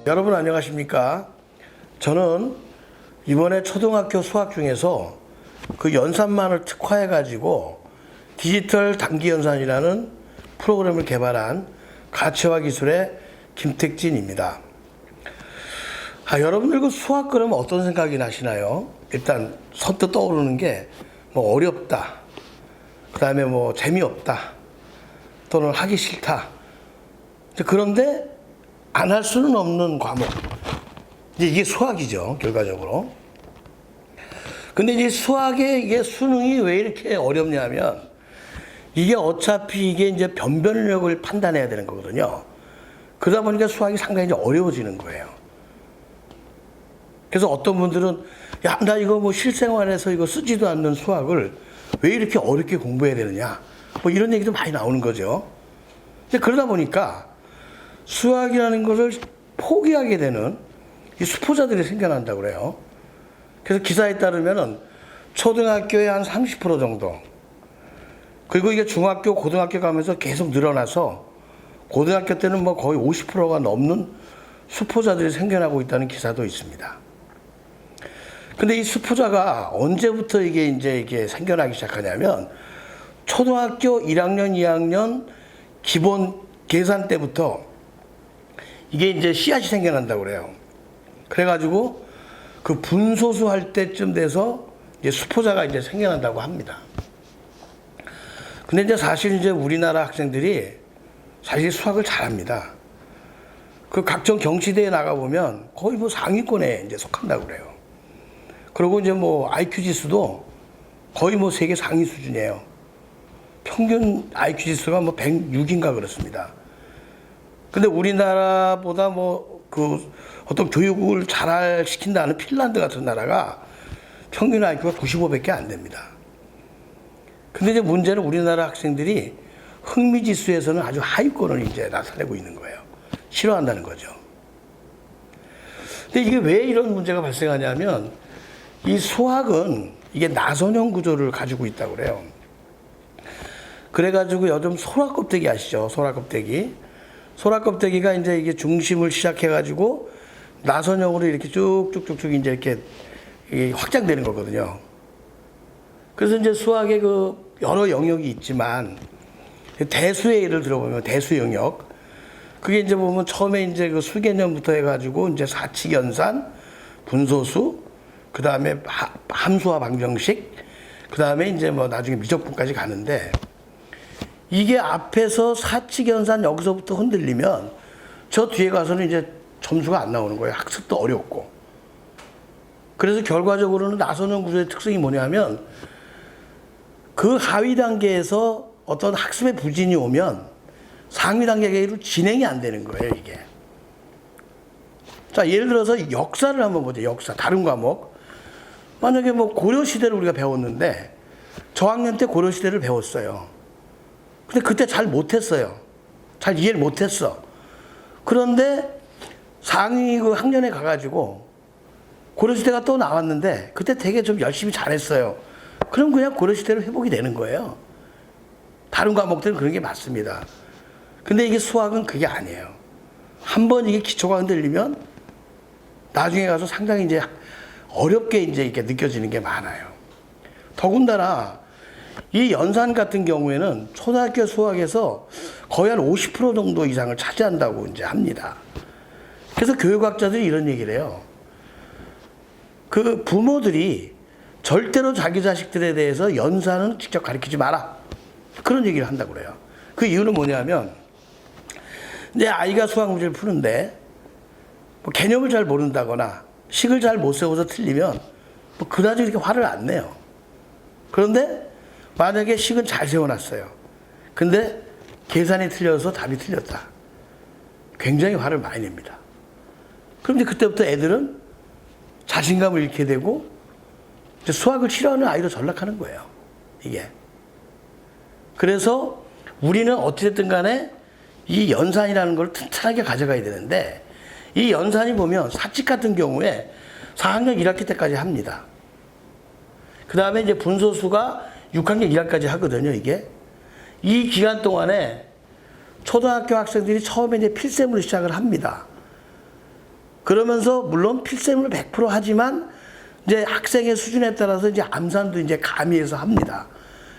여러분 안녕하십니까? 저는 이번에 초등학교 수학 중에서 그 연산만을 특화해 가지고 디지털 단기연산이라는 프로그램을 개발한 가채화 기술의 김택진입니다. 여러분들 그 수학 그러면 어떤 생각이 나시나요? 일단 선뜻 떠오르는 게 뭐 어렵다, 그 다음에 뭐 재미없다, 또는 하기 싫다. 그런데 안 할 수는 없는 과목. 이제 이게 수학이죠, 결과적으로. 근데 이제 수학의 이게 수능이 왜 이렇게 어렵냐면, 이게 어차피 이게 이제 변별력을 판단해야 되는 거거든요. 그러다 보니까 수학이 상당히 이제 어려워지는 거예요. 그래서 어떤 분들은, 야, 나 이거 뭐 실생활에서 이거 쓰지도 않는 수학을 왜 이렇게 어렵게 공부해야 되느냐. 뭐 이런 얘기도 많이 나오는 거죠. 근데 그러다 보니까 수학이라는 것을 포기하게 되는 이 수포자들이 생겨난다고 그래요. 그래서 기사에 따르면은 초등학교의 한 30% 정도, 그리고 이게 중학교, 고등학교 가면서 계속 늘어나서 고등학교 때는 뭐 거의 50%가 넘는 수포자들이 생겨나고 있다는 기사도 있습니다. 근데 이 수포자가 언제부터 이게 생겨나기 시작하냐면 초등학교 1학년, 2학년 기본 계산 때부터 이게 이제 씨앗이 생겨난다고 그래요. 그래가지고 그 분소수 할 때쯤 돼서 이제 수포자가 이제 생겨난다고 합니다. 근데 이제 사실 이제 우리나라 학생들이 사실 수학을 잘합니다. 그 각종 경시대에 나가보면 거의 뭐 상위권에 이제 속한다고 그래요. 그리고 이제 뭐 IQ 지수도 거의 뭐 세계 상위 수준이에요. 평균 IQ 지수가 뭐 106인가 그렇습니다. 근데 우리나라보다 뭐 그 어떤 교육을 잘 시킨다는 핀란드 같은 나라가 평균 IQ가 95밖에 안 됩니다. 근데 이제 문제는 우리나라 학생들이 흥미 지수에서는 아주 하위권을 이제 나타내고 있는 거예요. 싫어한다는 거죠. 근데 이게 왜 이런 문제가 발생하냐면 이 수학은 이게 나선형 구조를 가지고 있다고 그래요. 그래가지고 요즘 소라껍데기 아시죠? 소라껍데기. 소라껍데기가 이제 이게 중심을 시작해가지고 나선형으로 이렇게 쭉쭉쭉쭉 이제 이렇게 확장되는 거거든요. 그래서 이제 수학의 그 여러 영역이 있지만 대수의 예를 들어보면 대수 영역. 그게 이제 보면 처음에 이제 그 수개념부터 해가지고 이제 사칙연산, 분소수, 그 다음에 함수와 방정식, 그 다음에 이제 뭐 나중에 미적분까지 가는데 이게 앞에서 사칙연산 여기서부터 흔들리면 저 뒤에 가서는 이제 점수가 안 나오는 거예요. 학습도 어렵고. 그래서 결과적으로는 나선형 구조의 특성이 뭐냐면 그 하위 단계에서 어떤 학습의 부진이 오면 상위 단계로 진행이 안 되는 거예요, 이게. 자, 예를 들어서 역사를 한번 보죠. 역사, 다른 과목. 만약에 뭐 고려시대를 우리가 배웠는데 저학년 때 고려시대를 배웠어요. 근데 그때 잘 못했어요. 잘 이해를 못했어. 그런데 상위 그 학년에 가가지고 고려시대가 또 나왔는데 그때 되게 좀 열심히 잘했어요. 그럼 그냥 고려시대로 회복이 되는 거예요. 다른 과목들은 그런 게 맞습니다. 근데 이게 수학은 그게 아니에요. 한번 이게 기초가 흔들리면 나중에 가서 상당히 이제 어렵게 이제 이렇게 느껴지는 게 많아요. 더군다나 이 연산 같은 경우에는 초등학교 수학에서 거의 한 50% 정도 이상을 차지한다고 이제 합니다. 그래서 교육학자들이 이런 얘기를 해요. 그 부모들이 절대로 자기 자식들에 대해서 연산은 직접 가르치지 마라. 그런 얘기를 한다고 그래요. 그 이유는 뭐냐면 내 아이가 수학 문제를 푸는데 뭐 개념을 잘 모른다거나 식을 잘 못 세워서 틀리면 뭐 그다지 이렇게 화를 안 내요. 그런데 만약에 식은 잘 세워놨어요. 근데 계산이 틀려서 답이 틀렸다. 굉장히 화를 많이 냅니다. 그럼 이제 그때부터 애들은 자신감을 잃게 되고 이제 수학을 싫어하는 아이로 전락하는 거예요. 이게. 그래서 우리는 어찌됐든 간에 이 연산이라는 걸 튼튼하게 가져가야 되는데 이 연산이 보면 사칙 같은 경우에 4학년 1학기 때까지 합니다. 그 다음에 이제 분소수가 6학년 1학기까지 하거든요, 이게. 이 기간 동안에 초등학교 학생들이 처음에 이제 필셈으로 시작을 합니다. 그러면서 물론 필셈을 100% 하지만 이제 학생의 수준에 따라서 이제 암산도 이제 가미해서 합니다.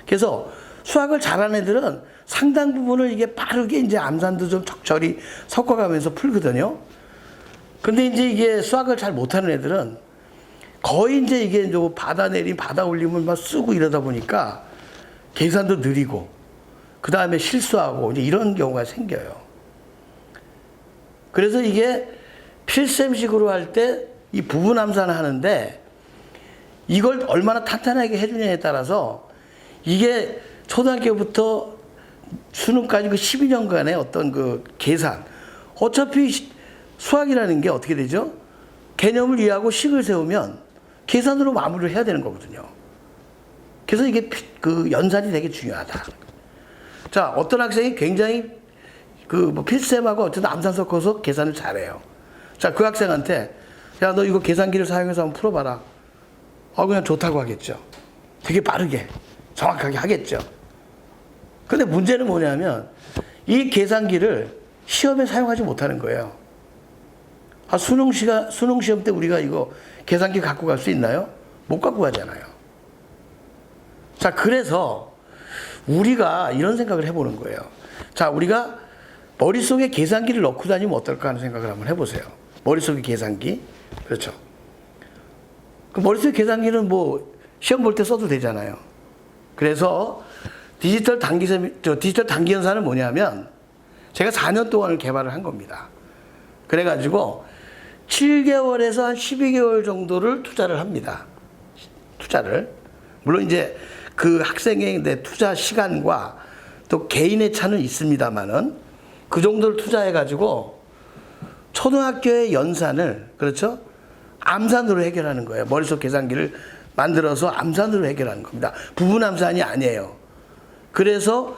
그래서 수학을 잘하는 애들은 상당 부분을 이게 빠르게 이제 암산도 좀 적절히 섞어가면서 풀거든요. 근데 이제 이게 수학을 잘 못하는 애들은 거의 이제 이게 받아 내림, 받아 올림을 막 쓰고 이러다 보니까 계산도 느리고 그 다음에 실수하고 이제 이런 경우가 생겨요. 그래서 이게 필셈식으로 할 때 이 부분 암산을 하는데 이걸 얼마나 탄탄하게 해주냐에 따라서 이게 초등학교부터 수능까지 그 12년간의 어떤 그 계산, 어차피 수학이라는 게 어떻게 되죠? 개념을 이해하고 식을 세우면 계산으로 마무리를 해야 되는 거거든요. 그래서 이게 그 연산이 되게 중요하다. 자, 어떤 학생이 굉장히 그 필셈하고 어쨌든 암산 섞어서 계산을 잘해요. 자, 그 학생한테 야, 너 이거 계산기를 사용해서 한번 풀어봐라. 그냥 좋다고 하겠죠. 되게 빠르게, 정확하게 하겠죠. 근데 문제는 뭐냐면 이 계산기를 시험에 사용하지 못하는 거예요. 수능 시험 때 우리가 이거 계산기 갖고 갈 수 있나요? 못 갖고 가잖아요. 자, 그래서 우리가 이런 생각을 해보는 거예요. 자, 우리가 머릿속에 계산기를 넣고 다니면 어떨까 하는 생각을 한번 해보세요. 머릿속에 계산기. 그렇죠. 그 머릿속에 계산기는 뭐 시험 볼 때 써도 되잖아요. 그래서 디지털 단기 연산은 뭐냐면 제가 4년 동안을 개발을 한 겁니다. 그래가지고 7개월에서 한 12개월 정도를 투자를 합니다. 투자를. 물론 이제 그 학생의 내 투자 시간과 또 개인의 차는 있습니다만은 그 정도를 투자해가지고 초등학교의 연산을, 그렇죠? 암산으로 해결하는 거예요. 머릿속 계산기를 만들어서 암산으로 해결하는 겁니다. 부분 암산이 아니에요. 그래서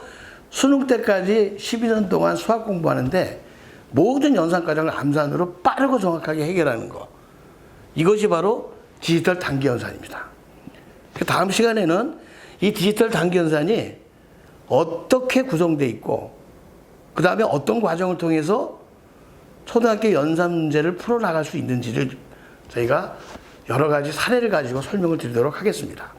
수능 때까지 12년 동안 수학 공부하는데 모든 연산 과정을 암산으로 빠르고 정확하게 해결하는 거. 이것이 바로 디지털 단기 연산입니다. 다음 시간에는 이 디지털 단기 연산이 어떻게 구성되어 있고 그 다음에 어떤 과정을 통해서 초등학교 연산 문제를 풀어나갈 수 있는지를 저희가 여러 가지 사례를 가지고 설명을 드리도록 하겠습니다.